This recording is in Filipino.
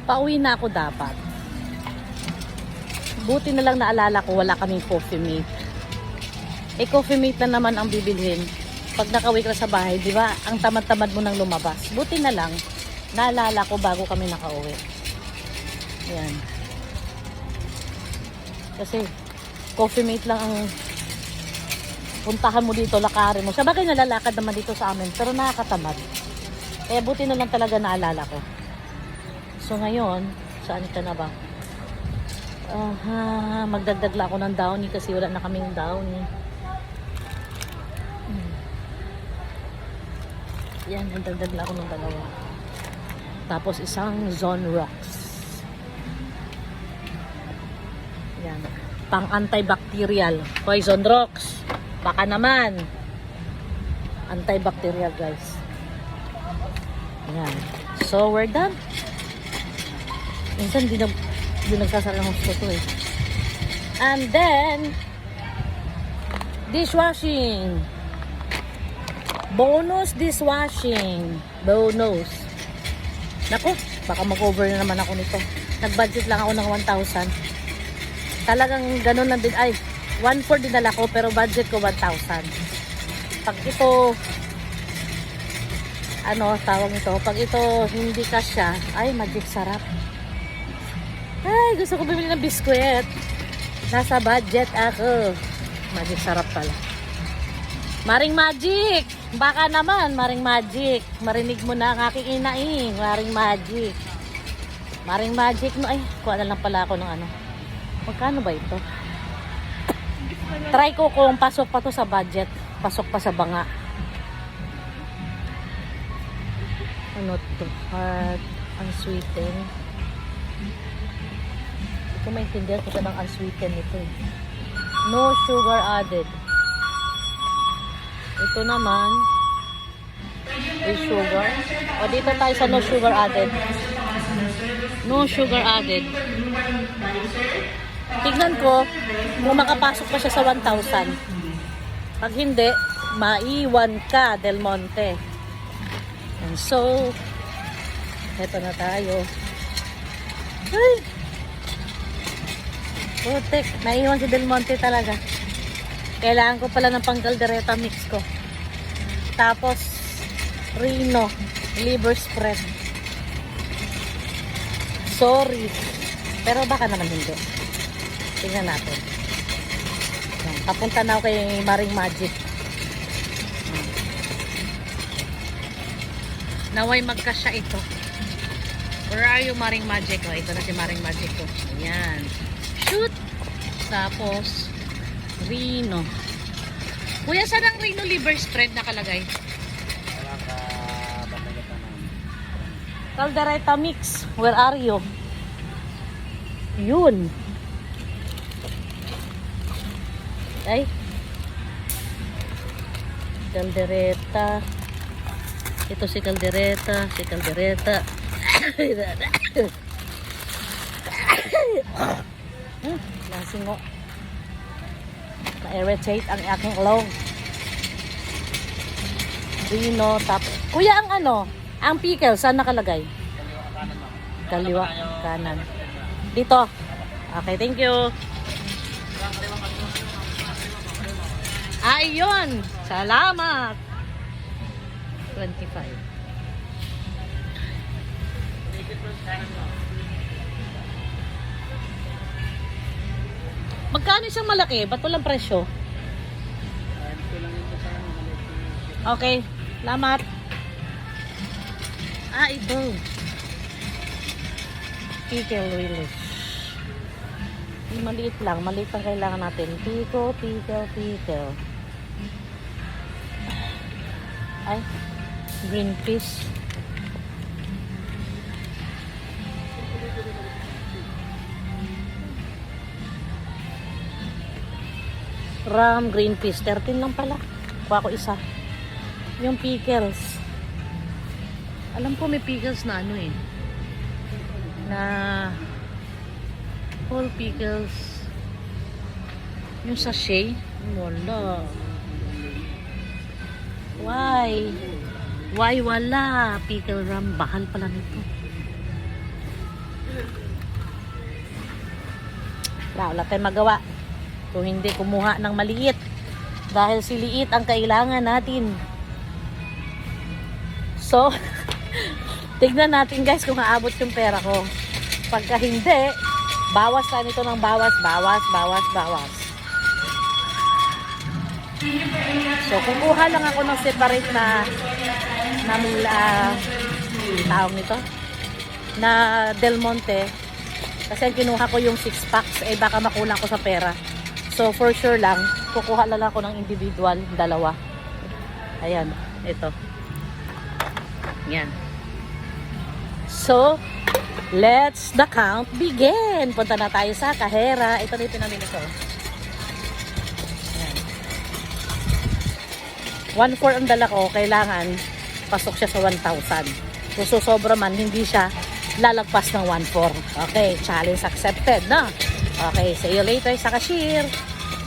Pauwi na ako dapat. Buti na lang naalala ko wala kaming coffee mate. Eh coffee mate na naman ang bibilhin. Pag nakauwi ka sa bahay, di ba? Ang tamad-tamad mo nang lumabas. Buti na lang naalala ko bago kami nakauwi. Yan. Kasi coffee mate lang ang puntahan mo dito, lakarin mo. Sabagay nalalakad naman dito sa amin, pero nakakatamad. Kaya buti na lang talaga naalala ko. So ngayon, saan ka na ba? Magdagdag lang ako ng downy kasi wala na kaming downy. Yan, magdagdag lang ako ng dalawa. Tapos isang Zone Rocks. Yan. Pang antibacterial. Poison Rocks. Baka naman. Antibacterial, guys. Yan. So, we're done. Minsan, di nagsasara ng gusto to eh. And then, dishwashing. Bonus dishwashing. Bonus. Naku, baka mag-over na naman ako nito. Nag-budget lang ako ng 1,000. Talagang ganun lang din. Ay, 1,400 dinala ko pero budget ko 1,000. Pag ito, ano tawag ito? Pag ito hindi kasya, ay magic sarap. Ay, gusto ko bumili ng biskwit. Nasa budget ako. Magic sarap pala. Maring Magic! Baka naman, Maring Magic. Marinig mo na ang aking inaing. Maring Magic. Maring Magic, no? Ay, kuha na lang pala ako ng ano. Magkano ba ito? Try ko kung pasok pa to sa budget. Pasok pa sa banga. Ano to? Hard, unsweetened. Ito maintindihan ko siya ng unsweetened ito eh. No sugar added. Ito naman with sugar. O dito tayo sa no sugar added. No sugar added. Tignan ko kung makapasok pa siya sa 1,000. Pag hindi, maiwan ka, Del Monte. And so, eto na tayo. Ay! Putik, naiwan si Del Monte talaga. Kailangan ko pala ng pang-caldereta mix ko. Tapos, Reno, liver spread. Sorry. Pero baka naman hindi. Tingnan natin. Papunta na ako kay Maring Magic. Naway magkasya ito. Where are you, Maring Magic? O, ito na si Maring Magic ko. Ayan. Shoot! Tapos, Reno. Kuya, saan ang Reno liver spread nakalagay? Wala ka bandagatan ng Caldereta mix. Where are you? Yun. Ay. Caldereta. Ito si Caldereta. Si Caldereta. Lasingo. Na-irritate ang aking ilong. Reno, tap. Kuya, ang ano? Ang pickle, saan nakalagay? Kaliwa, kanan. Dito. Okay, thank you. Ayun. Salamat. 25. Magkano isang malaki? Ba't walang presyo? Okay. Salamat. Ito. Pickle relish. Maliit lang. Maliit ang kailangan natin. Pickle. Ay. Green fish. Ram, green fish. 13 lang pala. Kuha ko isa. Yung pickles. Alam ko may pickles na ano eh. Na whole pickles. Yung sachet. Wala. Why? Why wala? Pickle ram. Bahal pala nito. Wala tayong magawa kung hindi kumuha ng maliit. Dahil si liit ang kailangan natin. So, tignan natin guys kung aabot yung pera ko. Pagka hindi, bawas na nito ng bawas. So, kukuha lang ako ng separate na tawag nito na Del Monte. Kasi kinuha ko yung 6 packs, eh baka makulang ko sa pera. So, for sure lang, kukuha lang ako ng individual, dalawa. Ayan, ito. Yan. So, let's the count begin. Punta na tayo sa kahera. Ito na yung pinamili ko. Ayan. 1/4 ang dala ko, kailangan pasok siya sa 1,000. Kung susobra man, hindi siya lalagpas ng 1/4. Okay, challenge accepted, no? Okay, see you later sa cashier.